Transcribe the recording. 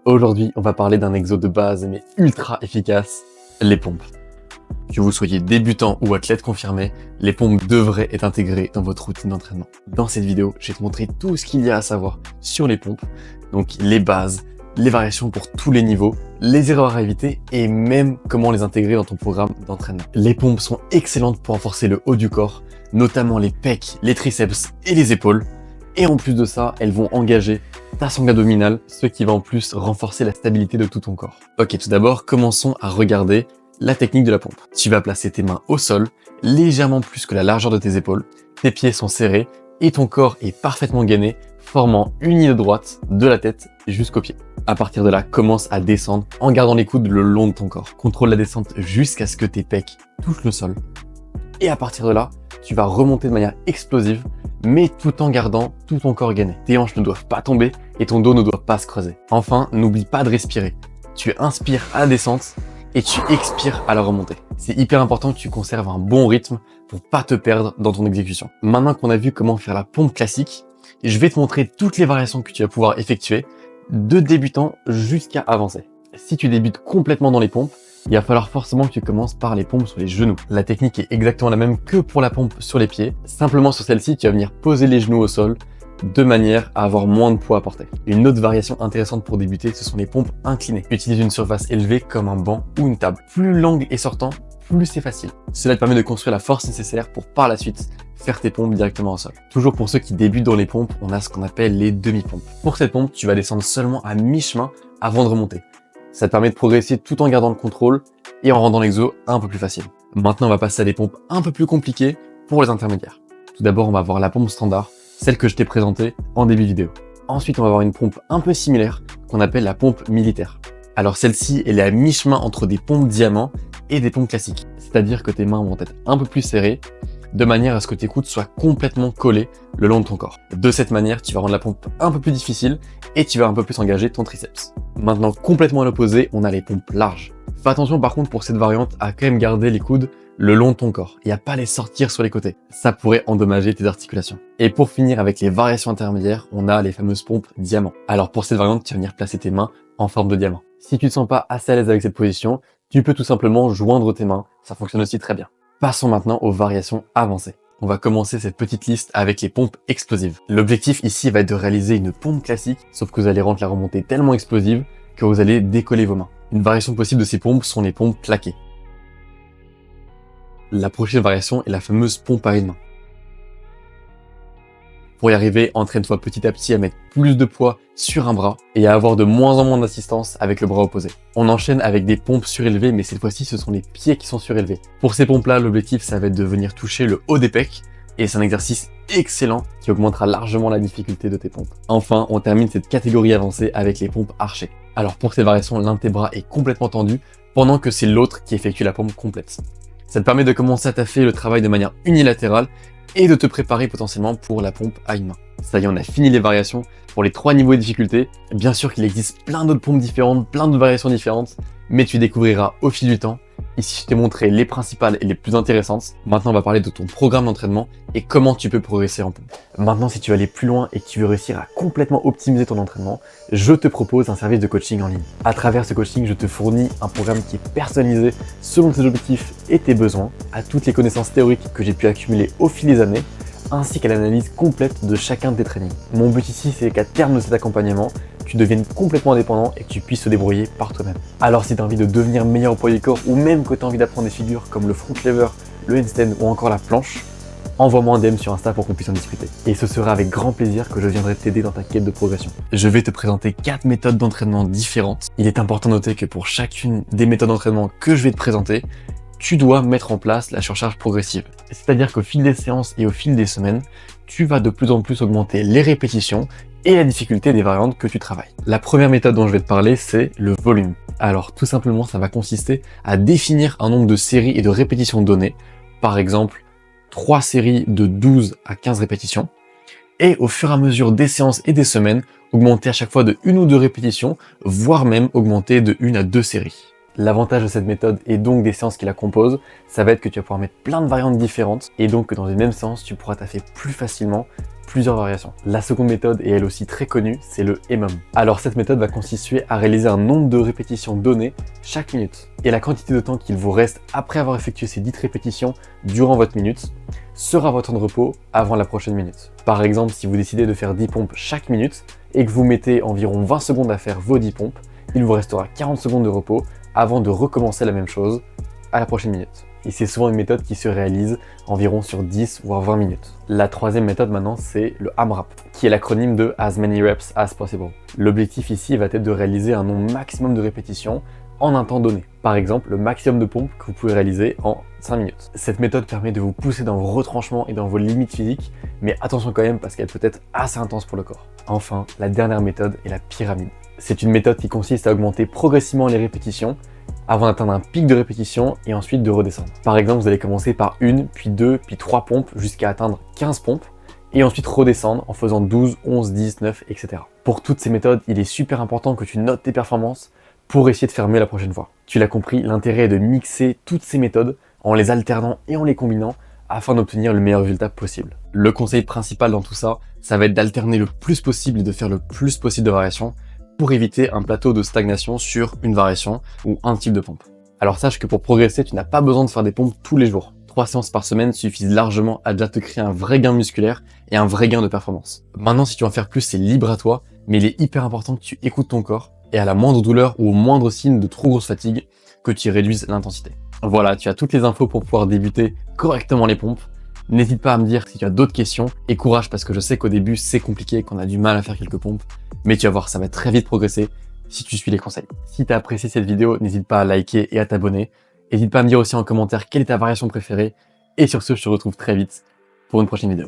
Aujourd'hui, on va parler d'un exo de base mais ultra efficace, les pompes. Que vous soyez débutant ou athlète confirmé, les pompes devraient être intégrées dans votre routine d'entraînement. Dans cette vidéo, je vais te montrer tout ce qu'il y a à savoir sur les pompes, donc les bases, les variations pour tous les niveaux, les erreurs à éviter et même comment les intégrer dans ton programme d'entraînement. Les pompes sont excellentes pour renforcer le haut du corps, notamment les pecs, les triceps et les épaules. Et en plus de ça, elles vont engager ta sangle abdominale, ce qui va en plus renforcer la stabilité de tout ton corps. Ok, tout d'abord, commençons à regarder la technique de la pompe. Tu vas placer tes mains au sol, légèrement plus que la largeur de tes épaules, tes pieds sont serrés et ton corps est parfaitement gainé, formant une ligne droite de la tête jusqu'aux pieds. À partir de là, commence à descendre en gardant les coudes le long de ton corps. Contrôle la descente jusqu'à ce que tes pecs touchent le sol. Et à partir de là, tu vas remonter de manière explosive, mais tout en gardant tout ton corps gainé. Tes hanches ne doivent pas tomber et ton dos ne doit pas se creuser. Enfin, n'oublie pas de respirer. Tu inspires à la descente et tu expires à la remontée. C'est hyper important que tu conserves un bon rythme pour pas te perdre dans ton exécution. Maintenant qu'on a vu comment faire la pompe classique, je vais te montrer toutes les variations que tu vas pouvoir effectuer de débutant jusqu'à avancer. Si tu débutes complètement dans les pompes, il va falloir forcément que tu commences par les pompes sur les genoux. La technique est exactement la même que pour la pompe sur les pieds. Simplement sur celle-ci, tu vas venir poser les genoux au sol de manière à avoir moins de poids à porter. Une autre variation intéressante pour débuter, ce sont les pompes inclinées. Utilise une surface élevée comme un banc ou une table. Plus l'angle est sortant, plus c'est facile. Cela te permet de construire la force nécessaire pour par la suite faire tes pompes directement au sol. Toujours pour ceux qui débutent dans les pompes, on a ce qu'on appelle les demi-pompes. Pour cette pompe, tu vas descendre seulement à mi-chemin avant de remonter. Ça te permet de progresser tout en gardant le contrôle et en rendant l'exo un peu plus facile. Maintenant, on va passer à des pompes un peu plus compliquées pour les intermédiaires. Tout d'abord, on va voir la pompe standard, celle que je t'ai présentée en début de vidéo. Ensuite, on va voir une pompe un peu similaire qu'on appelle la pompe militaire. Alors celle-ci, elle est à mi-chemin entre des pompes diamants et des pompes classiques. C'est-à-dire que tes mains vont être un peu plus serrées, de manière à ce que tes coudes soient complètement collés le long de ton corps. De cette manière, tu vas rendre la pompe un peu plus difficile et tu vas un peu plus engager ton triceps. Maintenant, complètement à l'opposé, on a les pompes larges. Fais attention par contre pour cette variante à quand même garder les coudes le long de ton corps et à pas les sortir sur les côtés. Ça pourrait endommager tes articulations. Et pour finir avec les variations intermédiaires, on a les fameuses pompes diamants. Alors pour cette variante, tu vas venir placer tes mains en forme de diamant. Si tu te sens pas assez à l'aise avec cette position, tu peux tout simplement joindre tes mains. Ça fonctionne aussi très bien. Passons maintenant aux variations avancées. On va commencer cette petite liste avec les pompes explosives. L'objectif ici va être de réaliser une pompe classique, sauf que vous allez rendre la remontée tellement explosive que vous allez décoller vos mains. Une variation possible de ces pompes sont les pompes plaquées. La prochaine variation est la fameuse pompe à une main. Pour y arriver, entraîne-toi petit à petit à mettre plus de poids sur un bras et à avoir de moins en moins d'assistance avec le bras opposé. On enchaîne avec des pompes surélevées, mais cette fois-ci, ce sont les pieds qui sont surélevés. Pour ces pompes-là, l'objectif, ça va être de venir toucher le haut des pecs et c'est un exercice excellent qui augmentera largement la difficulté de tes pompes. Enfin, on termine cette catégorie avancée avec les pompes archées. Alors pour cette variation, l'un de tes bras est complètement tendu pendant que c'est l'autre qui effectue la pompe complète. Ça te permet de commencer à taffer le travail de manière unilatérale et de te préparer potentiellement pour la pompe à une main. Ça y est, on a fini les variations pour les 3 niveaux de difficulté. Bien sûr qu'il existe plein d'autres pompes différentes, plein de variations différentes, mais tu découvriras au fil du temps. Ici, je t'ai montré les principales et les plus intéressantes. Maintenant, on va parler de ton programme d'entraînement et comment tu peux progresser en pompe. Maintenant, si tu veux aller plus loin et que tu veux réussir à complètement optimiser ton entraînement, je te propose un service de coaching en ligne. À travers ce coaching, je te fournis un programme qui est personnalisé selon tes objectifs et tes besoins, à toutes les connaissances théoriques que j'ai pu accumuler au fil des années, ainsi qu'à l'analyse complète de chacun de tes trainings. Mon but ici, c'est qu'à terme de cet accompagnement, tu deviennes complètement indépendant et que tu puisses te débrouiller par toi-même. Alors si tu as envie de devenir meilleur au poids du corps ou même que tu as envie d'apprendre des figures comme le front lever, le handstand ou encore la planche, envoie-moi un DM sur Insta pour qu'on puisse en discuter. Et ce sera avec grand plaisir que je viendrai t'aider dans ta quête de progression. Je vais te présenter 4 méthodes d'entraînement différentes. Il est important de noter que pour chacune des méthodes d'entraînement que je vais te présenter, tu dois mettre en place la surcharge progressive. C'est-à-dire qu'au fil des séances et au fil des semaines, tu vas de plus en plus augmenter les répétitions et la difficulté des variantes que tu travailles. La première méthode dont je vais te parler, c'est le volume. Alors tout simplement, ça va consister à définir un nombre de séries et de répétitions données. Par exemple, 3 séries de 12 à 15 répétitions. Et au fur et à mesure des séances et des semaines, augmenter à chaque fois de 1 ou 2 répétitions, voire même augmenter de 1 à 2 séries. L'avantage de cette méthode et donc des séances qui la composent, ça va être que tu vas pouvoir mettre plein de variantes différentes et donc que dans une même séance, tu pourras taffer plus facilement plusieurs variations. La seconde méthode est elle aussi très connue, c'est le EMOM. Alors cette méthode va consister à réaliser un nombre de répétitions donné chaque minute. Et la quantité de temps qu'il vous reste après avoir effectué ces dites répétitions durant votre minute sera votre temps de repos avant la prochaine minute. Par exemple, si vous décidez de faire 10 pompes chaque minute et que vous mettez environ 20 secondes à faire vos 10 pompes, il vous restera 40 secondes de repos avant de recommencer la même chose à la prochaine minute. Et c'est souvent une méthode qui se réalise environ sur 10 voire 20 minutes. La troisième méthode maintenant, c'est le AMRAP, qui est l'acronyme de As Many Reps As Possible. L'objectif ici va être de réaliser un nombre maximum de répétitions en un temps donné. Par exemple, le maximum de pompes que vous pouvez réaliser en 5 minutes. Cette méthode permet de vous pousser dans vos retranchements et dans vos limites physiques, mais attention quand même parce qu'elle peut être assez intense pour le corps. Enfin, la dernière méthode est la pyramide. C'est une méthode qui consiste à augmenter progressivement les répétitions avant d'atteindre un pic de répétition et ensuite de redescendre. Par exemple, vous allez commencer par 1, puis 2, puis 3 pompes jusqu'à atteindre 15 pompes et ensuite redescendre en faisant 12, 11, 10, 9, etc. Pour toutes ces méthodes, il est super important que tu notes tes performances pour essayer de faire mieux la prochaine fois. Tu l'as compris, l'intérêt est de mixer toutes ces méthodes en les alternant et en les combinant afin d'obtenir le meilleur résultat possible. Le conseil principal dans tout ça, ça va être d'alterner le plus possible et de faire le plus possible de variations pour éviter un plateau de stagnation sur une variation ou un type de pompe. Alors sache que pour progresser, tu n'as pas besoin de faire des pompes tous les jours. 3 séances par semaine suffisent largement à déjà te créer un vrai gain musculaire et un vrai gain de performance. Maintenant, si tu veux en faire plus, c'est libre à toi, mais il est hyper important que tu écoutes ton corps et à la moindre douleur ou au moindre signe de trop grosse fatigue, que tu réduises l'intensité. Voilà, tu as toutes les infos pour pouvoir débuter correctement les pompes. N'hésite pas à me dire si tu as d'autres questions et courage parce que je sais qu'au début c'est compliqué, qu'on a du mal à faire quelques pompes, mais tu vas voir, ça va très vite progresser si tu suis les conseils. Si tu as apprécié cette vidéo, n'hésite pas à liker et à t'abonner. N'hésite pas à me dire aussi en commentaire quelle est ta variation préférée. Et sur ce, je te retrouve très vite pour une prochaine vidéo.